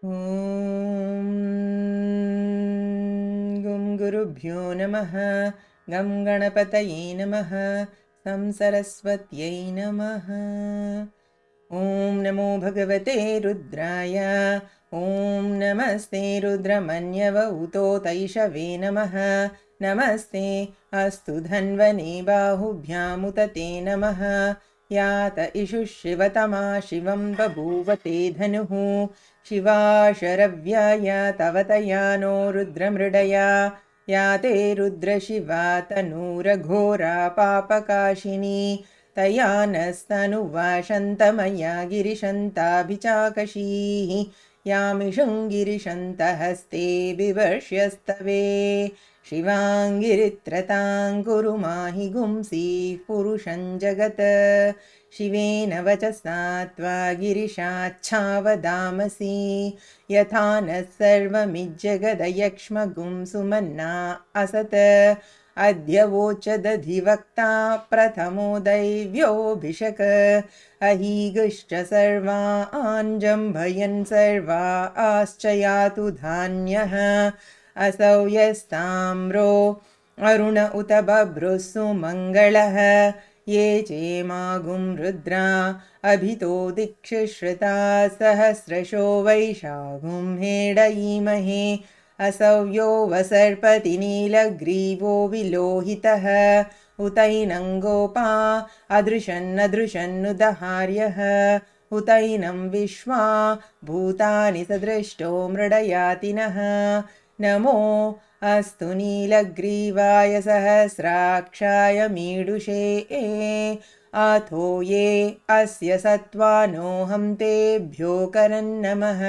ॐ गुं गुरुभ्यो नमः। गं गणपतये नमः। सं सरस्वत्यै नमः। ॐ नमो भगवते रुद्राय। ॐ नमस्ते रुद्रमन्यव उतोतैषवे नमः। नमस्ते अस्तु धन्वने बाहुभ्यामुत ते नमः। यात इषुः शिवतमा शिवं बभूव ते धनुः। शिवा शरव्याय तव तया नो रुद्रमृडया। या ते रुद्रशिवा तनूरघोरा पापकाशिनी। तया नस्तनुवा शन्तमया गिरिशन्ताभिचाकशीः। यामिषुं गिरिशन्तहस्ते बिवर्ष्यस्तवे। शिवाङ्गिरित्रतां कुरु माहि गुंसीः पुरुषं जगत्। शिवेन वचसा त्वा गिरिशाच्छावदामसि। यथा नः सर्वमिज्जगदयक्ष्मगुं सुमन्ना असत्। अद्य वोचदधिवक्ता प्रथमो दैव्योऽभिषक। अहीगुश्च सर्वान् जम्भयन् सर्वा आश्च यातु धान्यः। असौ यस्ताम्रो अरुण उत बभ्रुः सुमङ्गलः। ये चेमागुं रुद्रा अभितो दिक्षुश्रुता सहस्रशो वैशाखुं हेडयीमहे। असौ यो वसर्पति नीलग्रीवो विलोहितः। उतैनं गोपा अदृशन्नदृशन्नुदहार्यः। उतैनं विश्वा भूतानि सदृष्टो मृडयातिनः। नमो अस्तु नीलग्रीवाय सहस्राक्षाय मीडुषे। अथो ये अस्य सत्त्वानोऽहं तेभ्यो करन्नमः।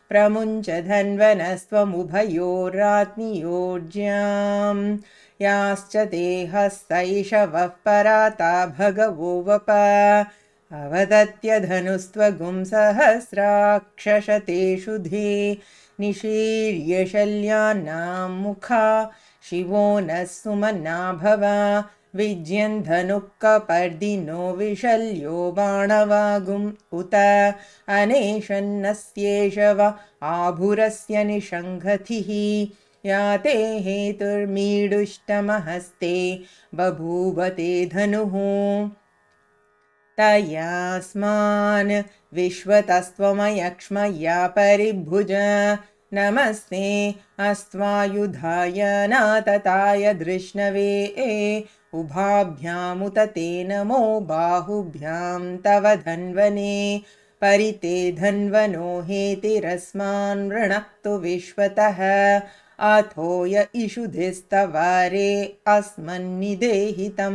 प्रमुञ्च धन्वनस्त्वमुभयोरात्मीयोज्यां। याश्च ते हस्तैषवः पराता भगवो वप। अवदत्यधनुस्त्वगुं सहस्राक्षशतेषु धे। निशीर्य शल्यानां मुखा शिवो नः सुमना भव। विज्यन् धनुः कपर्दिनो विशल्यो बाणवागुम् उत। अनेशन्नस्येष वा आभुरस्य निषङ्घतिः। या ते हेतुर्मीडुष्टमहस्ते बभूव ते धनुः। तयास्मान् विश्वतस्त्वमयक्ष्मया परिभुज। नमस्ते अस्त्वायुधाय नातताय धृष्णवे। उभाभ्यामुत ते नमो बाहुभ्यां तव धन्वने। परिते धन्वनो हेतिरस्मान् वृणक्तु विश्वतः। अथो य इषुधिस्तवारे अस्मन्निदेहितम्।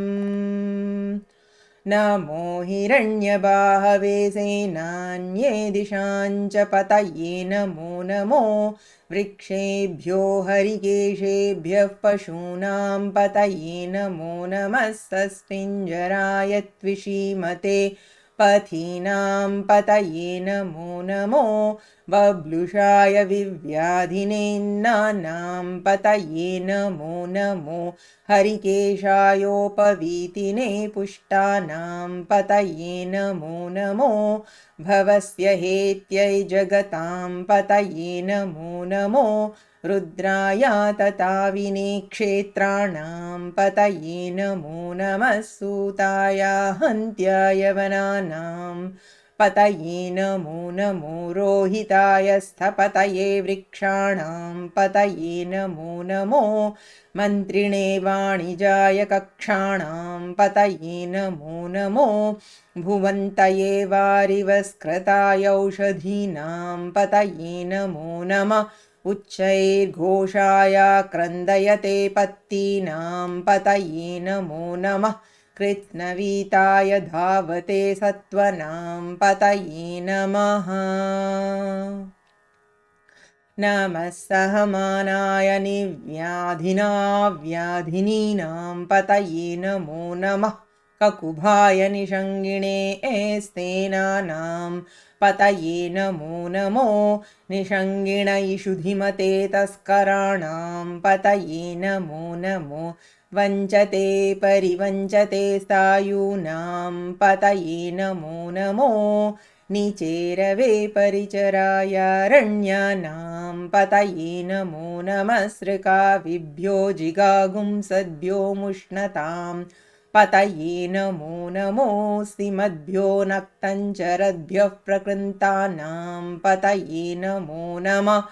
नमो हिरण्यबाहवे सेनान्ये दिशाञ्च पतये नमो नमो। वृक्षेभ्यो हरिकेशेभ्यः पशूनां पतये नमो नमः। सस्पिञ्जराय त्विषीमते पथीनां पतये नमो नमो। बभ्लुषाय विव्याधिनेन्नानां पतये नमो नमो। हरिकेशायोपवीतिने पुष्टानां पतये नमो नमो। भवस्य हेत्यै जगतां पतये नमो नमो। रुद्राय तताविने क्षेत्राणां पतये नमो नमः। सूताय हन्त्याय वनानां पतये नमो नमो। रोहिताय स्थपतये वृक्षाणां पतये नमो नमो। मन्त्रिणे वाणिजाय कक्षाणां पतये नमो नमो। भुवन्तये वारिवस्कृताय औषधीनां पतये नमो नमः। उच्चैर्घोषाय क्रन्दयते पत्तीनां पतये नमो नमः। कृत्स्नवीताय धावते सत्त्वनां पतये नमः। नमः सहमानाय निव्याधिनाव्याधिनीनां पतये नमो नमः। ककुभाय निषङ्गिणे स्तेनानां पतये नमो नमो। निषङ्गिण इषुधिमते तस्कराणां पतये नमो नमो। वञ्चते परिवञ्चते स्थायूनां पतये नमो नमो। निचेरवे परिचरायारण्यानां पतये नमो नमस्सृकाविभ्यो जिगागुंसद्भ्यो मुष्णतां पतये नमो नमोऽस्तिमद्भ्यो नक्तञ्चरद्भ्यः प्रकृन्तानां पतये नमो नमः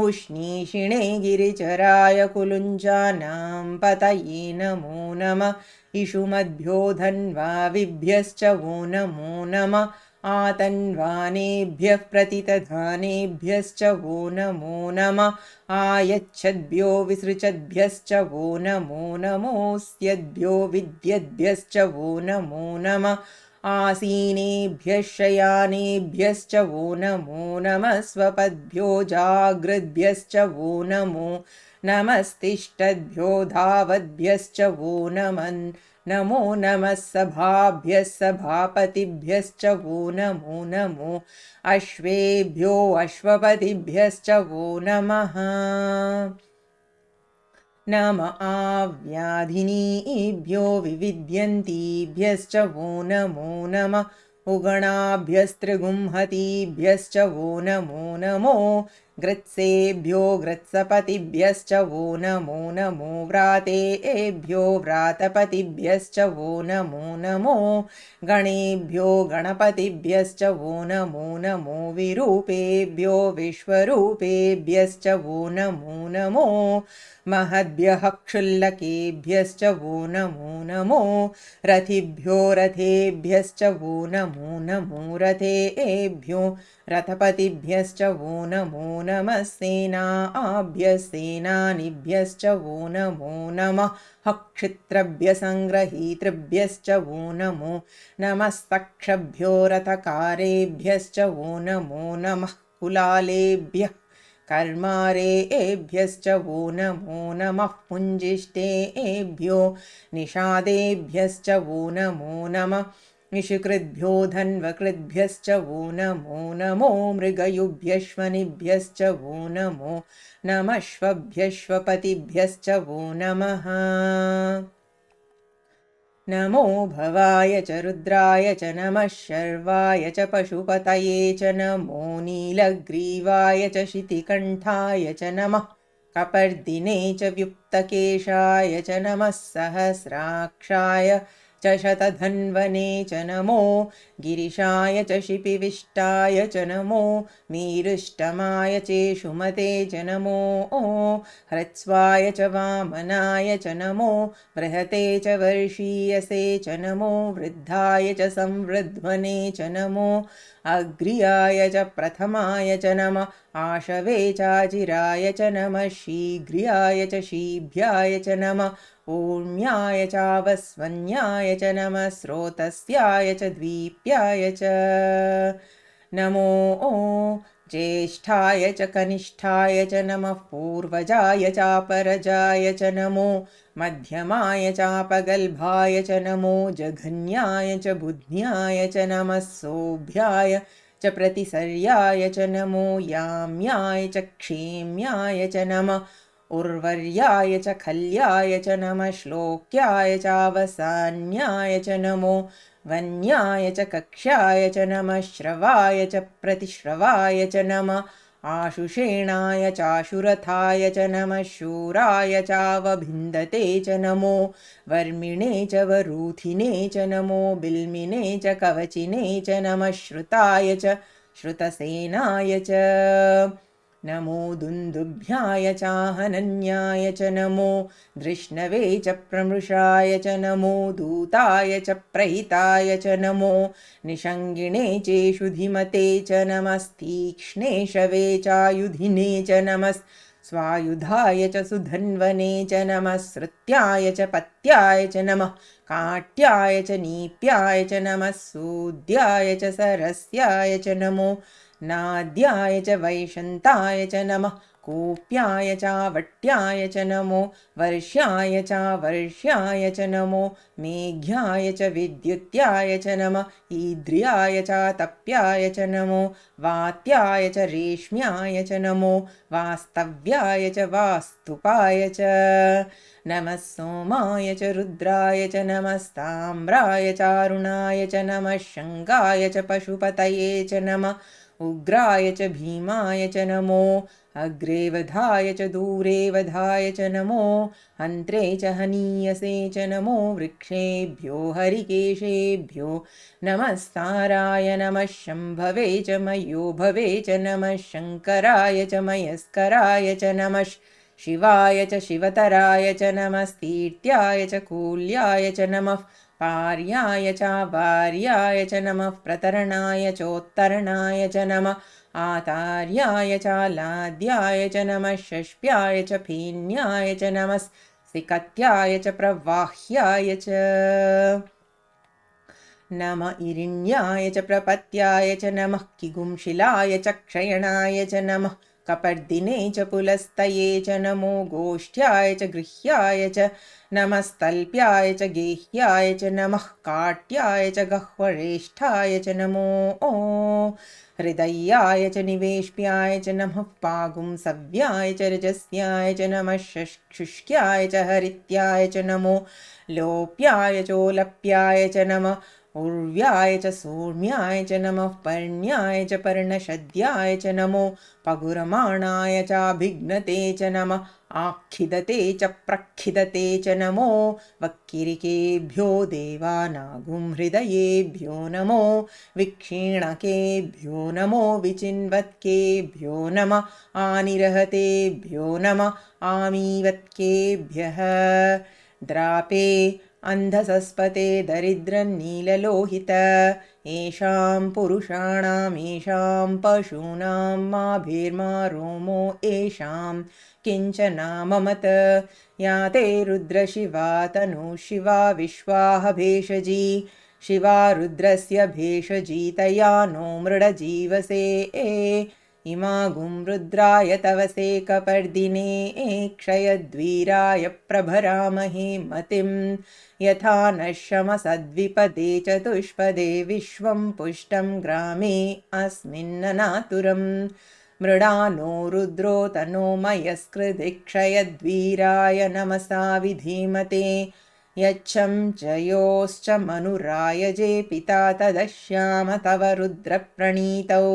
उष्णीषिणे गिरिचराय कुलुञ्जानां पतये नमो नमः इषुमद्भ्यो धन्वाविभ्यश्च वो नमो नमः आतन्वानेभ्यः प्रतितधानेभ्यश्च वो नमो नमः आयच्छद्भ्यो विसृजद्भ्यश्च वो नमो नमोऽस्त्यद्भ्यो विद्यद्भ्यश्च वो नमो नमः आसीनेभ्यः शयानेभ्यश्च वो नमो नमः स्वपद्भ्यो जागृद्भ्यश्च वो नमो नमस्तिष्ठद्भ्यो धावद्भ्यश्च वो नमो नमः सभाभ्यः सभापतिभ्यश्च वो नमो अश्वेभ्यो अश्वपतिभ्यश्च वो नमः नम आव्याधिनीभ्यो विविध्यन्तीभ्यश्च वो नमो नमः उगणाभ्यस्त्रिगुंहतीभ्यश्च वो नमो गृत्सेभ्यो गृत्सपतिभ्यश्च वो नमो व्रातेभ्यो व्रातपतिभ्यश्च वो नमो गणेभ्यो गणपतिभ्यश्च वो नमो विरूपेभ्यो विश्वरूपेभ्यश्च वो नमो महद्भ्यः क्षुल्लकेभ्यश्च वो नमो रथिभ्यो रथेभ्यश्च वो नमो रथेभ्यो रथपतिभ्यश्च वो नमो नमः सेनाभ्यः वो नमो नमः क्षित्रभ्यसङ्ग्रहीतृभ्यश्च वो नमो नमस्तक्षभ्यो रथकारेभ्यश्च वो नमो नमः कुलालेभ्यः कर्मारेभ्यश्च वो नमो नमः पुञ्जिष्टेभ्यो निषादेभ्यश्च वो नमो नमः निषुकृद्भ्यो धन्वकृद्भ्यश्च वो नमो मृगयुभ्यश्वनिभ्यश्च वो नमो नमश्वभ्यश्वपतिभ्यश्च वो नमः नमो भवाय च रुद्राय च नमः शर्वाय च पशुपतये च नमो नीलग्रीवाय च शितिकण्ठाय च नमः कपर्दिने च व्युक्तकेशाय च नमः सहस्राक्षाय च शतधन्वने च नमो गिरिशाय च शिपिविष्टाय च नमो मीरुष्टमाय चेषुमते च नमो ह्रस्वाय च वामनाय च नमो बृहते च वर्षीयसे च नमो वृद्धाय च संवृध्वने च नमो अग्र्याय च प्रथमाय च नमः आशवे चाजिराय च नमः शीघ्र्याय च शीभ्याय च नमः ऊर्म्याय चावस्वन्याय च नमः स्रोतस्याय च द्वीप्याय च नमो ज्येष्ठाय च कनिष्ठाय च नमः पूर्वजाय चापरजाय च नमो मध्यमाय चापगल्भाय च नमो जघन्याय च बुध्न्याय च नमः सोभ्याय च प्रतिसर्याय च नमो याम्याय च क्षेम्याय च नमः उर्वर्याय च खल्याय च नमः श्लोक्याय चावसान्याय च नमो वन्याय च कक्ष्याय च नमः श्रवाय च प्रतिश्रवाय च नमः आशुषेणाय चाशुरथाय च नमः शूराय चावभिन्दते च नमो वर्मिणे च वरूथिने च नमो बिल्मिने च कवचिने च नमः श्रुताय च श्रुतसेनाय च नमो दुन्दुभ्याय चाहनन्याय च नमो धृष्णवे च प्रमृषाय च नमो दूताय च प्रहिताय च नमो निषङ्गिणे चेषुधिमते च नमस्तीक्ष्णे शवे चायुधिने च नमः स्वायुधाय च सुधन्वने च नमः श्रुत्याय च पत्याय च नमः काट्याय च नीप्याय च नमः सूद्याय च सरस्याय च नमो नाद्याय च वैशन्ताय च नमः कूप्याय चावट्याय च नमो वर्ष्याय चावर्ष्याय च नमो मेघ्याय च विद्युत्याय च नमः ईद्र्याय चातप्याय च नमो वात्याय च रेश्म्याय च नमो वास्तव्याय च वास्तुपाय च नमः सोमाय च रुद्राय च नमस्ताम्राय चारुणाय च नमः शङ्गाय च पशुपतये च नमः उग्राय च भीमाय च नमो अग्रे वधाय च दूरे वधाय च नमो हन्त्रे च हनीयसे च नमो वृक्षेभ्यो हरिकेशेभ्यो नमस्ताराय नमः शम्भवे च मयोभवे च नमः शङ्कराय च मयस्कराय च नमः शिवाय च शिवतराय च नमस्तीर्त्याय च कूल्याय च नमः पार्याय चावार्याय च नमः प्रतरणाय चोत्तरणाय च नमः आतार्याय चालाद्याय च नमः षष्प्याय च फेन्याय च नमः सिकत्याय च प्रवाह्याय च नम इरिण्याय च प्रपत्याय च नमः किगुंशिलाय च क्षयणाय च नमः कपर्दिने च पुलस्तये च नमो गोष्ठ्याय च गृह्याय च नमस्तल्प्याय च गेह्याय च नमः काट्याय च गह्वरेष्ठाय च नमो हृदयाय च निवेश्याय च नमः पागुंसव्याय च रजस्याय च नमः शुष्क्याय च हरित्याय च नमो लोप्याय चोलप्याय च नमः उर्व्याय च सोम्याय च नमः पर्ण्याय च पर्णशद्याय च नमो पगुरमाणाय चाभिघ्नते च नमः आखिदते च प्रखिदते च नमो वक्किरिकेभ्यो देवानागुंहृदयेभ्यो नमो विक्षीणकेभ्यो नमो विचिन्वत्केभ्यो नमः आनिरहतेभ्यो नमः आमीवत्केभ्यः द्रापे अन्धसस्पते दरिद्रनीललोहित येषां पुरुषाणां येषां पशूनां माभिर्मा रोमो येषां किञ्चनाममत या ते रुद्रशिवा तनु शिवा विश्वाह भेषजी शिवा रुद्रस्य भेषजीतया नो मृडजीवसे इमागुं रुद्राय तवसे कपर्दिने क्षयद्वीराय प्रभरामहे मतिं यथा नः शमसद्विपदे चतुष्पदे विश्वं पुष्टं ग्रामे अस्मिन्ननातुरम् मृडानो रुद्रो तनोमयस्कृधिक्षयद्वीराय नमसा विधीमते यच्छं च योश्च मनुरायजे पिता तदश्याम तव रुद्रप्रणीतौ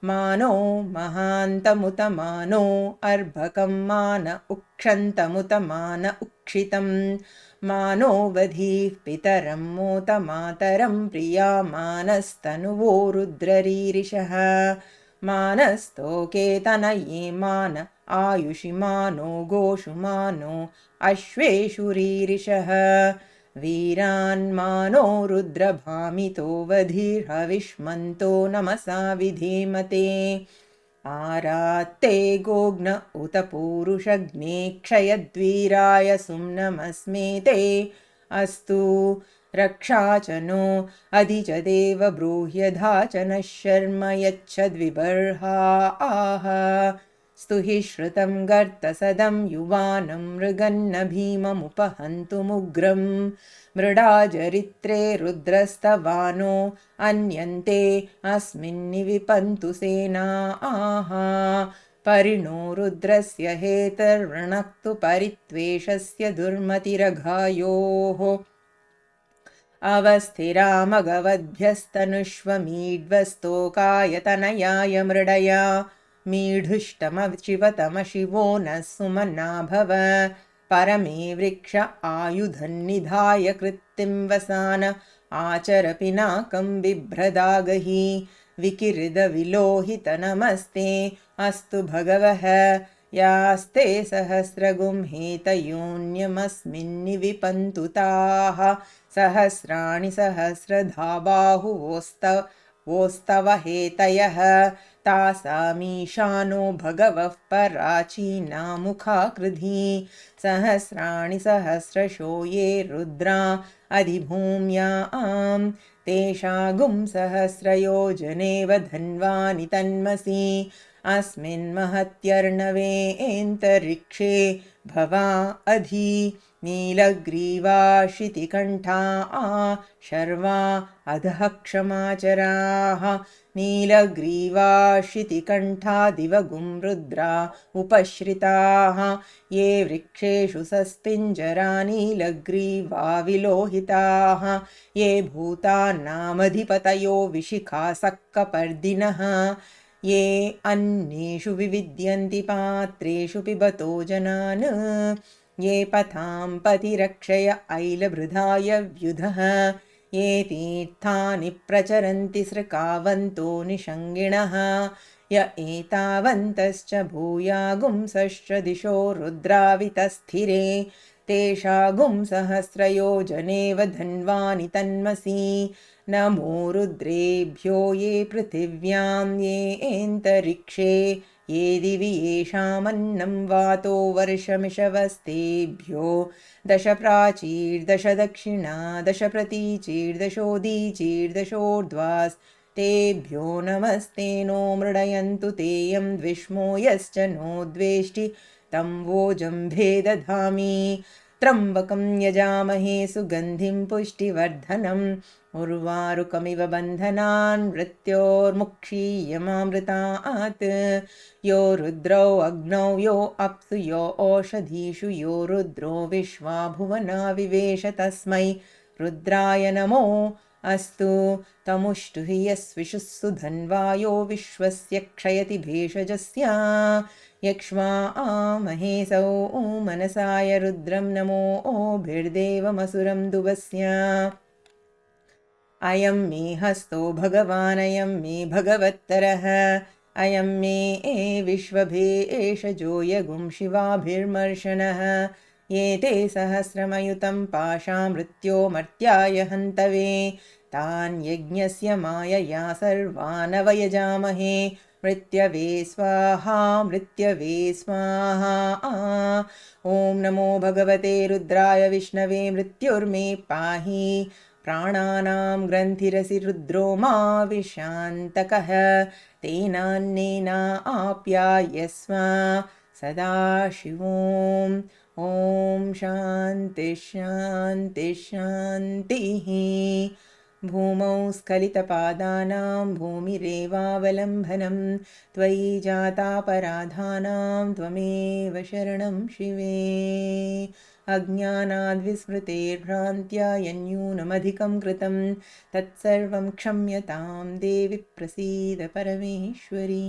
मानो महान्तमुत मानो अर्भकं मान उक्षन्तमुत मान उक्षितं मानो वधीः पितरं मोत मातरं प्रिया मानस्तनुवो रुद्ररीरिषः मानस्तोके तनये मान आयुषि मानो गोषु मानो अश्वेषु रीरिषः वीरान्मानो रुद्रभामितो वधिर्हविष्मन्तो नमसा विधीमते आरात्ते गोघ्न उत पूरुषग्ने क्षयद्वीराय सुम्नमस्मेते अस्तु रक्षा च नो अधि च देव ब्रूह्यधा च नः शर्म यच्छद्विबर्हा आह स्तुहि श्रुतं गर्तसदं युवानं मृगन्न भीममुपहन्तुमुग्रं मृडाजरित्रे रुद्रस्तवानो अन्यन्ते अस्मिन्निविपन्तु सेना परिणो रुद्रस्य हेतर्वृणक्तु परित्वेषस्य दुर्मतिरघायोः अवस्थिरामगवद्भ्यस्तनुष्वमीड्वस्तोकायतनयाय मृडया मीढुष्टमशिवतमशिवो नः सुमना भव परमे वृक्ष आयुधन्निधाय कृत्तिं वसान आचर पिनाकं बिभ्रदागहि विकिरिदविलोहित नमस्ते अस्तु भगवः यास्ते सहस्रगुं हेतयोन्यमस्मिन्निविपन्तु ताः सहस्राणि सहस्रधा बाहुवोस्तव हेतयः तासामीशानो भगवः पराचीना मुखाकृधि सहस्राणि सहस्रशो ये रुद्रा अधिभूम्यां तेषागुं सहस्रयोजनेव धन्वानि तन्मसि अस्मिन्महत्यर्णवेऽन्तरिक्षे भवा अधि नीलग्रीवा शितिकण्ठा शर्वा अधः क्षमाचराः नीलग्रीवा शितिकण्ठा दिवगुं रुद्रा उपश्रिताः ये वृक्षेषु सस्तिञ्जरा नीलग्रीवा विलोहिताः ये भूतानामधिपतयो विशिखासक्कपर्दिनः ये अन्येषु विविद्यन्ति पात्रेषु पिबतो जनान् ये पथां पतिरक्षय ऐलभृधाय व्युधः ये तीर्थानि प्रचरन्ति सृकावन्तो निषङ्गिणः य एतावन्तश्च भूयागुंसश्च दिशो रुद्रावितस्थिरे तेषागुं सहस्रयोजनेव धन्वानि तन्मसि नमो रुद्रेभ्यो ये पृथिव्यां येऽन्तरिक्षे ये दिवि येषामन्नं वातो वर्षमिषवस्तेभ्यो दश प्राचीर्दश दक्षिणा दश प्रतीचीर्दशोदीचीर्दशोर्ध्वास्तेभ्यो नमस्ते नो मृडयन्तु तेयं द्विष्मो यश्च नो द्वेष्टि तं वोजम्भे दधामि त्र्यम्बकं यजामहे सुगन्धिं पुष्टिवर्धनम् उर्वारुकमिव बन्धनान् मृत्योर्मुक्षीयमामृतात् यो रुद्रौ अग्नौ यो अप्सु यो ओषधीषु यो रुद्रो विश्वा भुवना विवेश तस्मै रुद्राय नमो अस्तु तमुष्टु हि यस्विषुः सुधन्वायो विश्वस्य क्षयति भेषजस्य यक्ष्मा महेशौ मनसाय रुद्रं नमो ओभिर्देवमसुरं दुवस्य अयं मे हस्तो भगवानयं मे भगवत्तरः अयं मे विश्वभेषजो यगुं शिवाभिर्मर्शनः ये ते सहस्रमयुतं पाशा मृत्योमर्त्याय हन्तवे तान् यज्ञस्य मायया सर्वानवयजामहे मृत्यवे स्वाहा मृत्यवे स्वाहा ॐ नमो भगवते रुद्राय विष्णवे मृत्युर्मे पाहि प्राणानां ग्रन्थिरसि रुद्रो मा विशान्तकः तेनान्नेन आप्यायस्व सदाशिवोम् ॐ शान्तिः शान्तिः शान्तिः भूमौ स्खलितपादानां भूमिरेवावलम्बनं त्वयि जातापराधानां त्वमेव शरणं शिवे अज्ञानाद्विस्मृतेर्भ्रान्त्या यन्यूनमधिकं कृतं तत्सर्वं क्षम्यतां देवि प्रसीद परमेश्वरी।